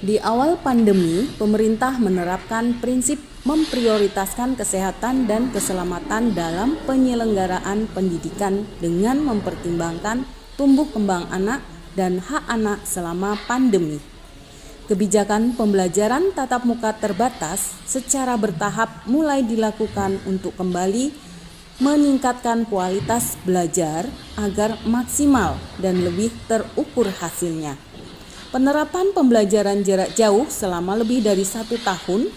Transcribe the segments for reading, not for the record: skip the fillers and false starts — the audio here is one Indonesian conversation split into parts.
Di awal pandemi, pemerintah menerapkan prinsip memprioritaskan kesehatan dan keselamatan dalam penyelenggaraan pendidikan dengan mempertimbangkan tumbuh kembang anak dan hak anak selama pandemi. Kebijakan pembelajaran tatap muka terbatas secara bertahap mulai dilakukan untuk kembali meningkatkan kualitas belajar agar maksimal dan lebih terukur hasilnya. Penerapan pembelajaran jarak jauh selama lebih dari 1 tahun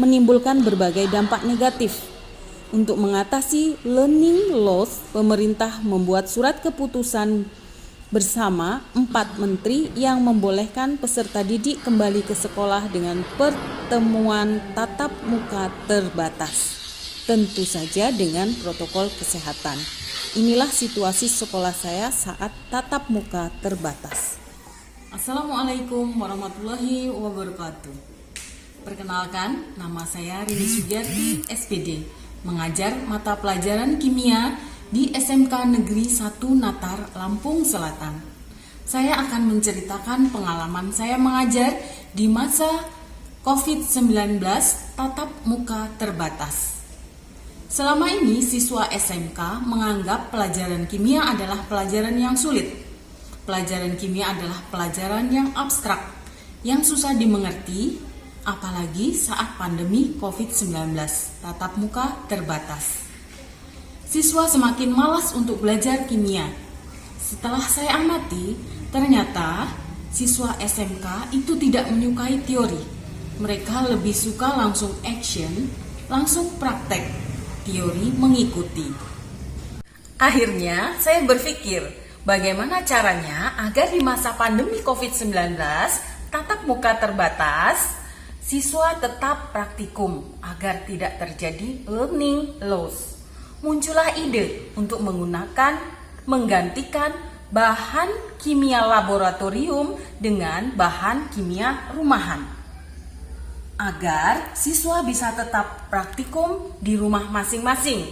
menimbulkan berbagai dampak negatif. Untuk mengatasi learning loss, pemerintah membuat surat keputusan bersama 4 menteri yang membolehkan peserta didik kembali ke sekolah dengan pertemuan tatap muka terbatas. Tentu saja dengan protokol kesehatan. Inilah situasi sekolah saya saat tatap muka terbatas. Assalamualaikum warahmatullahi wabarakatuh. Perkenalkan, nama saya Rini Sugiyarti, SPD, mengajar mata pelajaran kimia di SMK Negeri 1 Natar, Lampung Selatan. Saya akan menceritakan pengalaman saya mengajar di masa COVID-19 tatap muka terbatas. Selama ini siswa SMK menganggap pelajaran kimia adalah pelajaran yang sulit. Pelajaran kimia adalah pelajaran yang abstrak, yang susah dimengerti, apalagi saat pandemi COVID-19 tatap muka terbatas. Siswa semakin malas untuk belajar kimia. Setelah saya amati, ternyata siswa SMK itu tidak menyukai teori. Mereka lebih suka langsung action, langsung praktek. Teori mengikuti. Akhirnya saya berpikir, bagaimana caranya agar di masa pandemi COVID-19 tatap muka terbatas, siswa tetap praktikum agar tidak terjadi learning loss. Muncullah ide untuk menggantikan bahan kimia laboratorium dengan bahan kimia rumahan, agar siswa bisa tetap praktikum di rumah masing-masing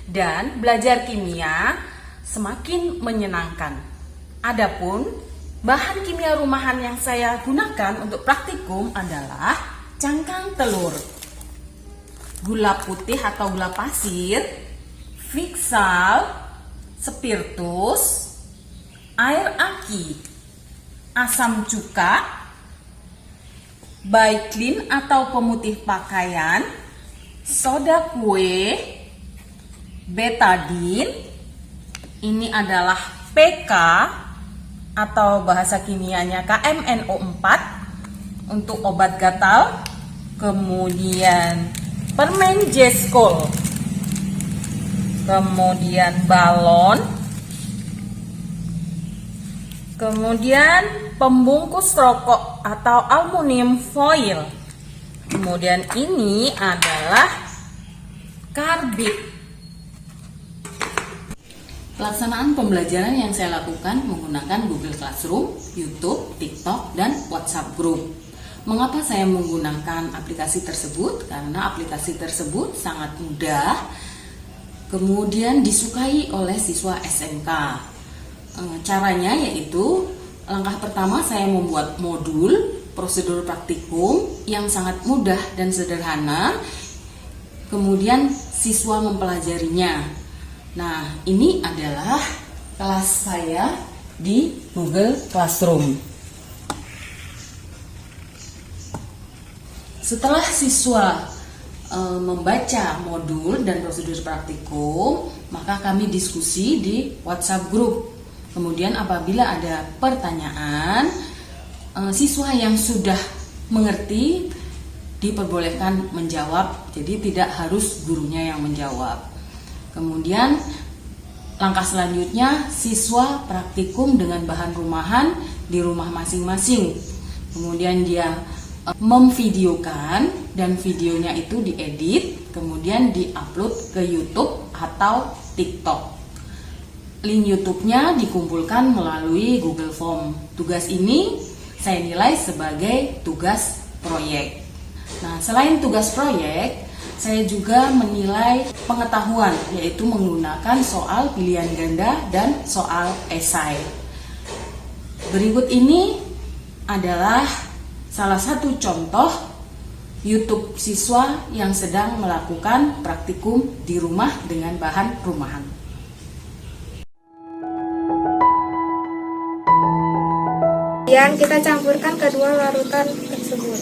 dan belajar kimia semakin menyenangkan. Adapun bahan kimia rumahan yang saya gunakan untuk praktikum adalah cangkang telur, gula putih atau gula pasir, fiksal, spiritus, air aki, asam cuka, Baiklin atau pemutih pakaian, soda kue, betadin, ini adalah PK atau bahasa kimianya KMNO4 untuk obat gatal, kemudian permen Jeskol, kemudian balon, kemudian pembungkus rokok atau aluminium foil. Kemudian ini adalah karbit. Pelaksanaan pembelajaran yang saya lakukan menggunakan Google Classroom, YouTube, TikTok, dan WhatsApp Group. Mengapa saya menggunakan aplikasi tersebut? Karena aplikasi tersebut sangat mudah, kemudian disukai oleh siswa SMK. Caranya yaitu, langkah pertama saya membuat modul prosedur praktikum yang sangat mudah dan sederhana, kemudian siswa mempelajarinya. Nah, ini adalah kelas saya di Google Classroom. Setelah siswa membaca modul dan prosedur praktikum, maka kami diskusi di WhatsApp Group. Kemudian apabila ada pertanyaan, siswa yang sudah mengerti diperbolehkan menjawab, jadi tidak harus gurunya yang menjawab. Kemudian langkah selanjutnya, siswa praktikum dengan bahan rumahan di rumah masing-masing. Kemudian dia memvideokan dan videonya itu diedit, kemudian diupload ke YouTube atau TikTok. Link YouTube-nya dikumpulkan melalui Google Form. Tugas ini saya nilai sebagai tugas proyek. Nah, selain tugas proyek, saya juga menilai pengetahuan, yaitu menggunakan soal pilihan ganda dan soal esai. Berikut ini adalah salah satu contoh YouTube siswa yang sedang melakukan praktikum di rumah dengan bahan rumahan. Kemudian kita campurkan kedua larutan tersebut.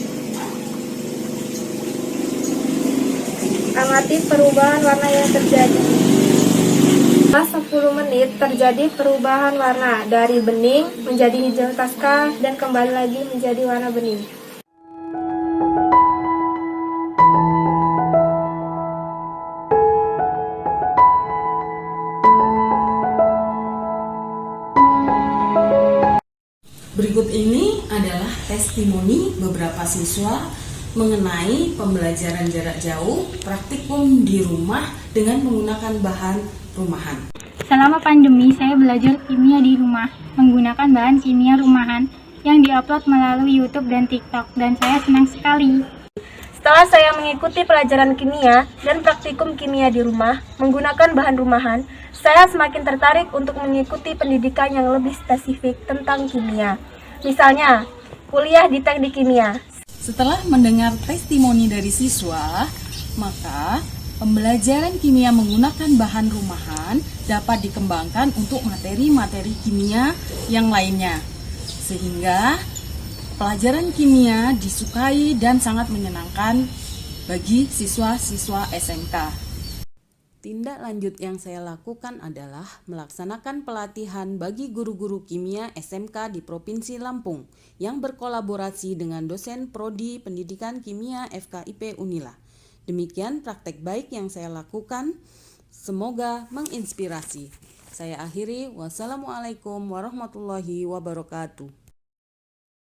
Amati perubahan warna yang terjadi. Setelah 10 menit terjadi perubahan warna dari bening menjadi hijau taska dan kembali lagi menjadi warna bening. Berikut ini adalah testimoni beberapa siswa mengenai pembelajaran jarak jauh praktikum di rumah dengan menggunakan bahan rumahan. Selama pandemi, saya belajar kimia di rumah menggunakan bahan kimia rumahan yang diupload melalui YouTube dan TikTok, dan saya senang sekali. Setelah saya mengikuti pelajaran kimia dan praktikum kimia di rumah menggunakan bahan rumahan, saya semakin tertarik untuk mengikuti pendidikan yang lebih spesifik tentang kimia. Misalnya, kuliah di teknik kimia. Setelah mendengar testimoni dari siswa, maka pembelajaran kimia menggunakan bahan rumahan dapat dikembangkan untuk materi-materi kimia yang lainnya, sehingga pelajaran kimia disukai dan sangat menyenangkan bagi siswa-siswa SMK. Tindak lanjut yang saya lakukan adalah melaksanakan pelatihan bagi guru-guru kimia SMK di Provinsi Lampung yang berkolaborasi dengan dosen Prodi Pendidikan Kimia FKIP Unila. Demikian praktek baik yang saya lakukan, semoga menginspirasi. Saya akhiri, wassalamualaikum warahmatullahi wabarakatuh.